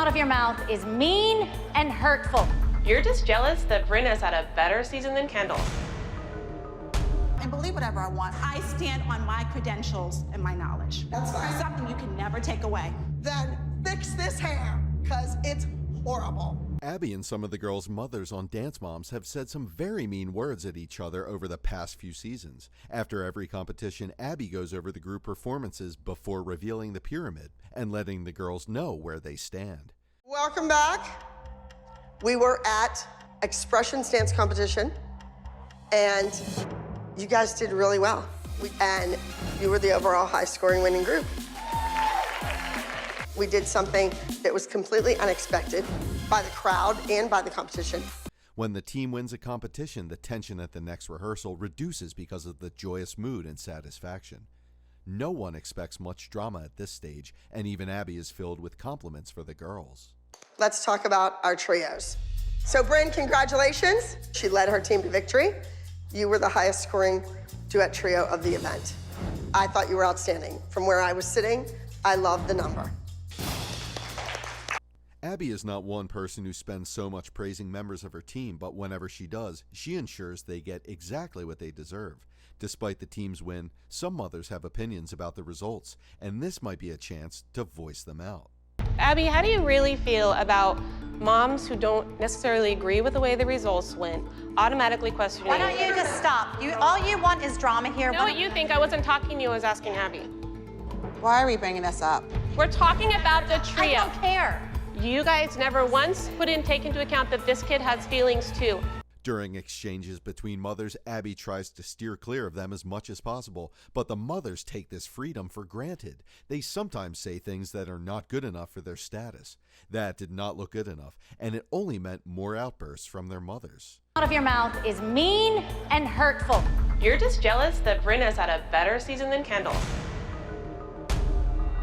out of your mouth is mean and hurtful. You're just jealous that Bryn has had a better season than Kendall. And believe whatever I want. I stand on my credentials and my knowledge. That's fine. Something you can never take away. Then fix this hair, because it's horrible. Abby and some of the girls' mothers on Dance Moms have said some very mean words at each other over the past few seasons. After every competition, Abby goes over the group performances before revealing the pyramid and letting the girls know where they stand. Welcome back. We were at Expression Dance Competition, and you guys did really well. And you were the overall high-scoring winning group. We did something that was completely unexpected by the crowd and by the competition. When the team wins a competition, the tension at the next rehearsal reduces because of the joyous mood and satisfaction. No one expects much drama at this stage, and even Abby is filled with compliments for the girls. Let's talk about our trios. So Bryn, congratulations. She led her team to victory. You were the highest scoring duet trio of the event. I thought you were outstanding. From where I was sitting, I loved the number. Abby is not one person who spends so much praising members of her team, but whenever she does, she ensures they get exactly what they deserve. Despite the team's win, some mothers have opinions about the results, and this might be a chance to voice them out. Abby, how do you really feel about moms who don't necessarily agree with the way the results went, automatically questioning? Why don't you just stop? All you want is drama here. You know what you think? I wasn't talking to you, I was asking Abby. Why are we bringing this up? We're talking about the trio. I don't care. You guys never once take into account that this kid has feelings too. During exchanges between mothers, Abby tries to steer clear of them as much as possible, but the mothers take this freedom for granted. They sometimes say things that are not good enough for their status. That did not look good enough, and it only meant more outbursts from their mothers. Out of your mouth is mean and hurtful. You're just jealous that Bryn has had a better season than Kendall.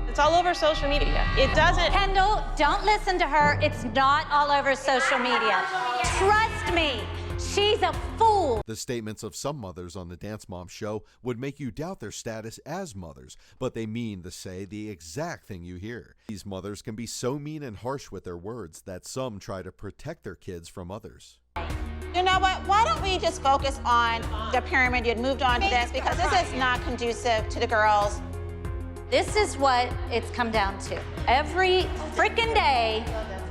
It's all over social media. It doesn't... Kendall, don't listen to her. It's not all over social media. Trust me, she's a fool. The statements of some mothers on the Dance Mom show would make you doubt their status as mothers, but they mean to say the exact thing you hear. These mothers can be so mean and harsh with their words that some try to protect their kids from others. You know what? Why don't we just focus on the pyramid? You'd moved on to this because this is not conducive to the girls. This is what it's come down to. Every freaking day,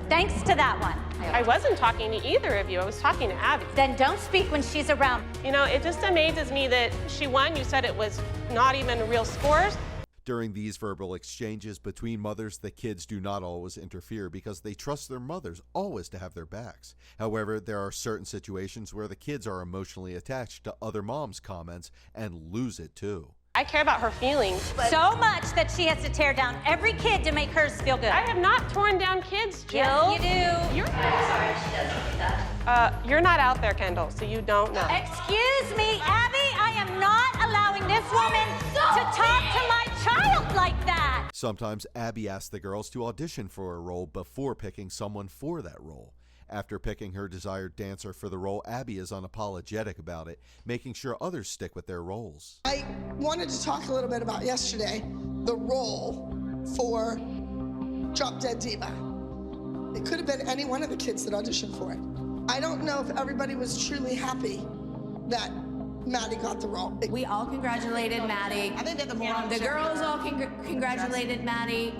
thanks to that one. I wasn't talking to either of you. I was talking to Abby. Then don't speak when she's around. You know, it just amazes me that she won. You said it was not even real scores. During these verbal exchanges between mothers, the kids do not always interfere because they trust their mothers always to have their backs. However, there are certain situations where the kids are emotionally attached to other moms' comments and lose it too. I care about her feelings. So much that she has to tear down every kid to make hers feel good. I have not torn down kids, Jill. Yes, you do. You're sorry, she doesn't do that. You're not out there, Kendall, so you don't know. Excuse me, Abby, I am not allowing this woman to talk to my child like that. Sometimes Abby asks the girls to audition for a role before picking someone for that role. After picking her desired dancer for the role, Abby is unapologetic about it, making sure others stick with their roles. I wanted to talk a little bit about yesterday, the role for Drop Dead Diva. It could have been any one of the kids that auditioned for it. I don't know if everybody was truly happy that Maddie got the role. We all congratulated Maddie. I think they're the girls all congratulated Maddie.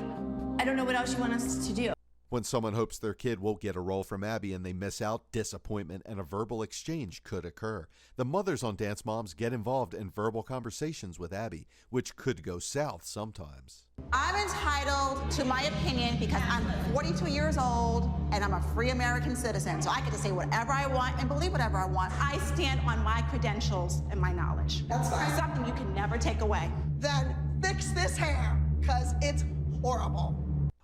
I don't know what else you want us to do. When someone hopes their kid won't get a role from Abby and they miss out, disappointment and a verbal exchange could occur. The mothers on Dance Moms get involved in verbal conversations with Abby, which could go south sometimes. I'm entitled to my opinion because I'm 42 years old and I'm a free American citizen, so I get to say whatever I want and believe whatever I want. I stand on my credentials and my knowledge. That's fine. Something you can never take away. Then fix this hair, because it's horrible.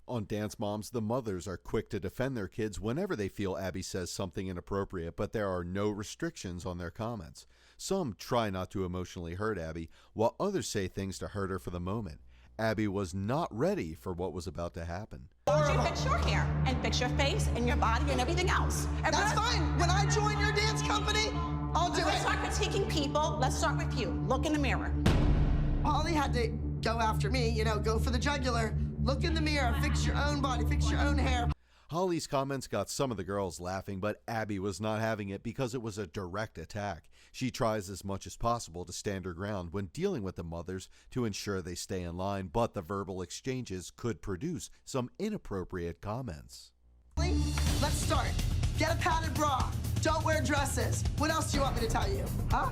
On Dance Moms, the mothers are quick to defend their kids whenever they feel Abby says something inappropriate, but there are no restrictions on their comments. Some try not to emotionally hurt Abby, while others say things to hurt her for the moment. Abby was not ready for what was about to happen. Why don't you fix your hair and fix your face and your body and everything else? And That's fine. When I join your dance company, I'll do let's it. start critiquing people. Let's start with you. Look in the mirror. Holly had to go after me, go for the jugular. Look in the mirror, fix your own body, fix your own hair. Holly's comments got some of the girls laughing, but Abby was not having it because it was a direct attack. She tries as much as possible to stand her ground when dealing with the mothers to ensure they stay in line, but the verbal exchanges could produce some inappropriate comments. Let's start. Get a padded bra. Don't wear dresses. What else do you want me to tell you? Huh?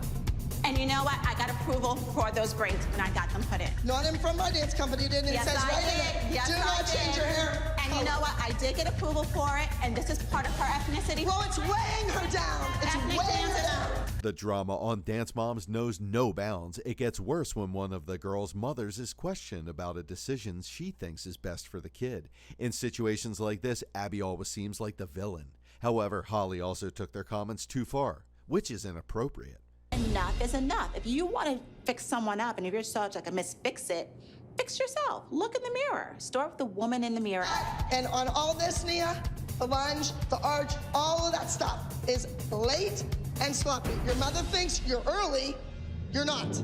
And you know what? I got approval for those braids and I got them put in. Not in from my dance company, didn't it? Yes, It says I right did. in it. Yes, Do I not did. change your hair. And you know what? I did get approval for it, and this is part of her ethnicity. Well, it's weighing her down. It's Ethnic weighing her dancer. down. The drama on Dance Moms knows no bounds. It gets worse when one of the girls' mothers is questioned about a decision she thinks is best for the kid. In situations like this, Abby always seems like the villain. However, Holly also took their comments too far, which is inappropriate. Enough is enough. If you want to fix someone up, and if you're such like a Miss Fix-It, fix yourself. Look in the mirror. Start with the woman in the mirror. And on all this, Nia, the lunge, the arch, all of that stuff is late and sloppy. Your mother thinks you're early. You're not.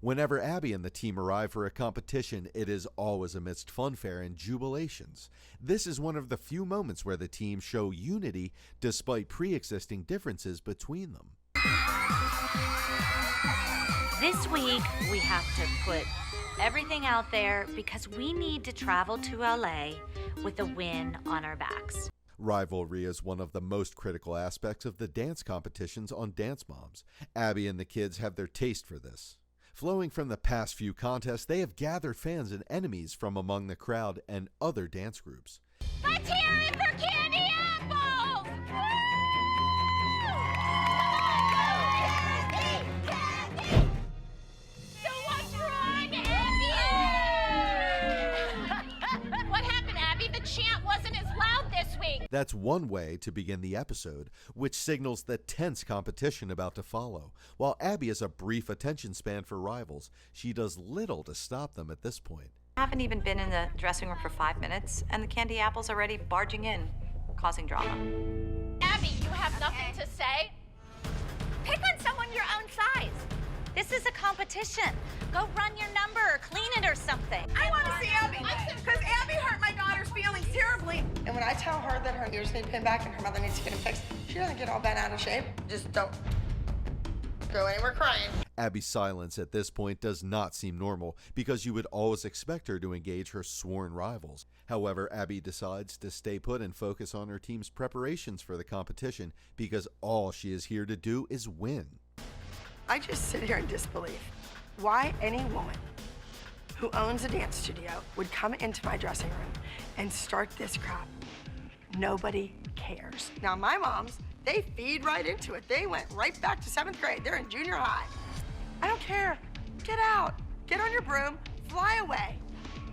Whenever Abby and the team arrive for a competition, it is always amidst funfare and jubilations. This is one of the few moments where the team show unity despite pre-existing differences between them. This week, we have to put everything out there because we need to travel to LA with a win on our backs. Rivalry is one of the most critical aspects of the dance competitions on Dance Moms. Abby and the kids have their taste for this. Flowing from the past few contests, they have gathered fans and enemies from among the crowd and other dance groups. Let's hear it for Candy Apples! So what's wrong, Abby? What happened, Abby? The chant wasn't as loud this week. That's one way to begin the episode, which signals the tense competition about to follow. While Abby has a brief attention span for rivals, she does little to stop them at this point. I haven't even been in the dressing room for 5 minutes, and the candy apple's already barging in, causing drama. Abby, you have nothing to say? Pick on someone your own size. This is a competition. Go run your number or clean it or something. I want to see Abby, because Abby hurt my daughter's feelings terribly. And when I tell her that her ears need pinned back and her mother needs to get them fixed, she doesn't get all bent out of shape. Just don't go anywhere crying. Abby's silence at this point does not seem normal because you would always expect her to engage her sworn rivals. However, Abby decides to stay put and focus on her team's preparations for the competition because all she is here to do is win. I just sit here in disbelief. Why any woman who owns a dance studio would come into my dressing room and start this crap? Nobody cares. Now, my moms, they feed right into it. They went right back to 7th grade. They're in junior high. I don't care. Get out. Get on your broom. Fly away.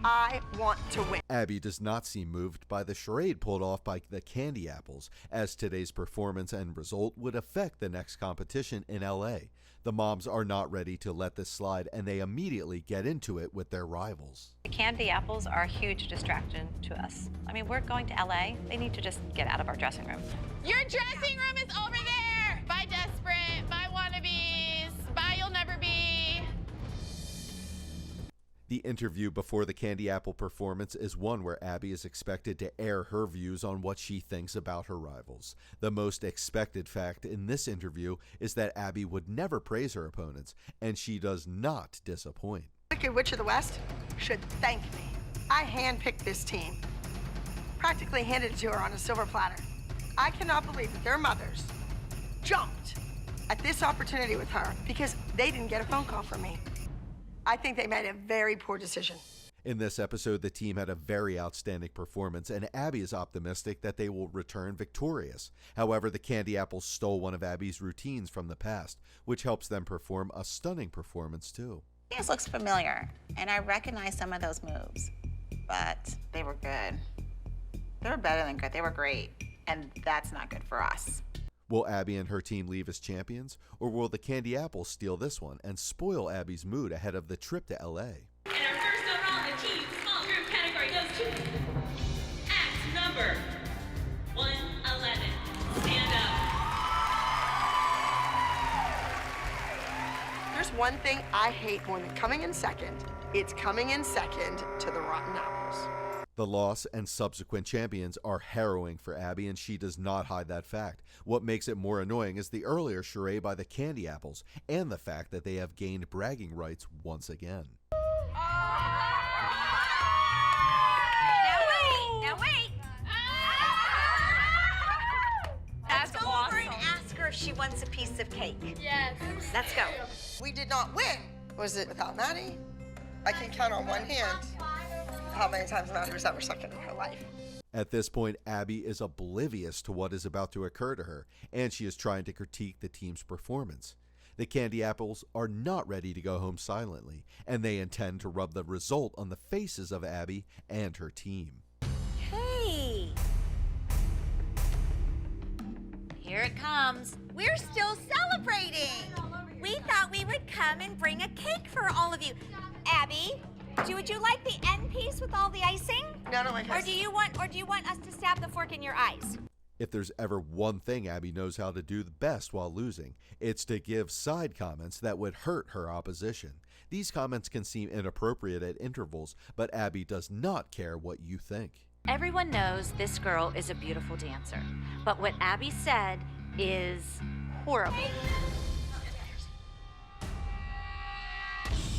I want to win. Abby does not seem moved by the charade pulled off by the Candy Apples, as today's performance and result would affect the next competition in LA. The moms are not ready to let this slide, and they immediately get into it with their rivals. The candy apples are a huge distraction to us. I mean, we're going to LA. They need to just get out of our dressing room. Your dressing room is over there! Bye, desperate. Bye, wannabes. Bye, you'll never be. The interview before the Candy Apple performance is one where Abby is expected to air her views on what she thinks about her rivals. The most expected fact in this interview is that Abby would never praise her opponents, and she does not disappoint. Wicked Witch of the West should thank me. I handpicked this team. Practically handed it to her on a silver platter. I cannot believe that their mothers jumped at this opportunity with her because they didn't get a phone call from me. I think they made a very poor decision. In this episode, the team had a very outstanding performance, and Abby is optimistic that they will return victorious. However, the Candy Apples stole one of Abby's routines from the past, which helps them perform a stunning performance too. This looks familiar, and I recognize some of those moves, but they were good. They were better than good. They were great, and that's not good for us. Will Abby and her team leave as champions, or will the Candy Apples steal this one and spoil Abby's mood ahead of the trip to LA? And our first overall in the team small group category goes to act number 111. Stand up. There's one thing I hate more than coming in second. It's coming in second to the Rotten Apples. The loss and subsequent champions are harrowing for Abby, and she does not hide that fact. What makes it more annoying is the earlier charade by the Candy Apples and the fact that they have gained bragging rights once again. Now wait. Let's go over and ask her if she wants a piece of cake. Yes. Let's go. We did not win. Was it without Maddie? I can count on one hand how many times Maddie was ever second in her life. At this point, Abby is oblivious to what is about to occur to her, and she is trying to critique the team's performance. The Candy Apples are not ready to go home silently, and they intend to rub the result on the faces of Abby and her team. Hey. Here it comes. We're still celebrating. We thought we would come and bring a cake for all of you. Abby, would you like the end piece with all the icing? No, no, like Or do you want us to stab the fork in your eyes? If there's ever one thing Abby knows how to do the best while losing, it's to give side comments that would hurt her opposition. These comments can seem inappropriate at intervals, but Abby does not care what you think. Everyone knows this girl is a beautiful dancer, but what Abby said is horrible.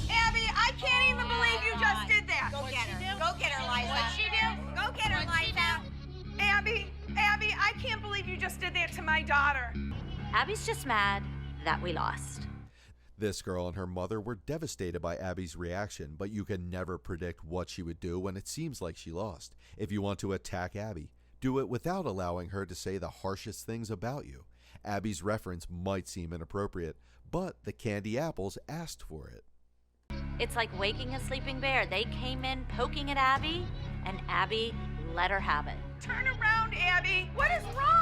Abby, I can't even believe you just did that. Go get her. Go get her, Liza. What'd she do? Go get her, Liza. Abby, I can't believe you just did that to my daughter. Abby's just mad that we lost. This girl and her mother were devastated by Abby's reaction, but you can never predict what she would do when it seems like she lost. If you want to attack Abby, do it without allowing her to say the harshest things about you. Abby's reference might seem inappropriate, but the Candy Apples asked for it. It's like waking a sleeping bear. They came in poking at Abby, and Abby let her have it. Turn around, Abby. What is wrong?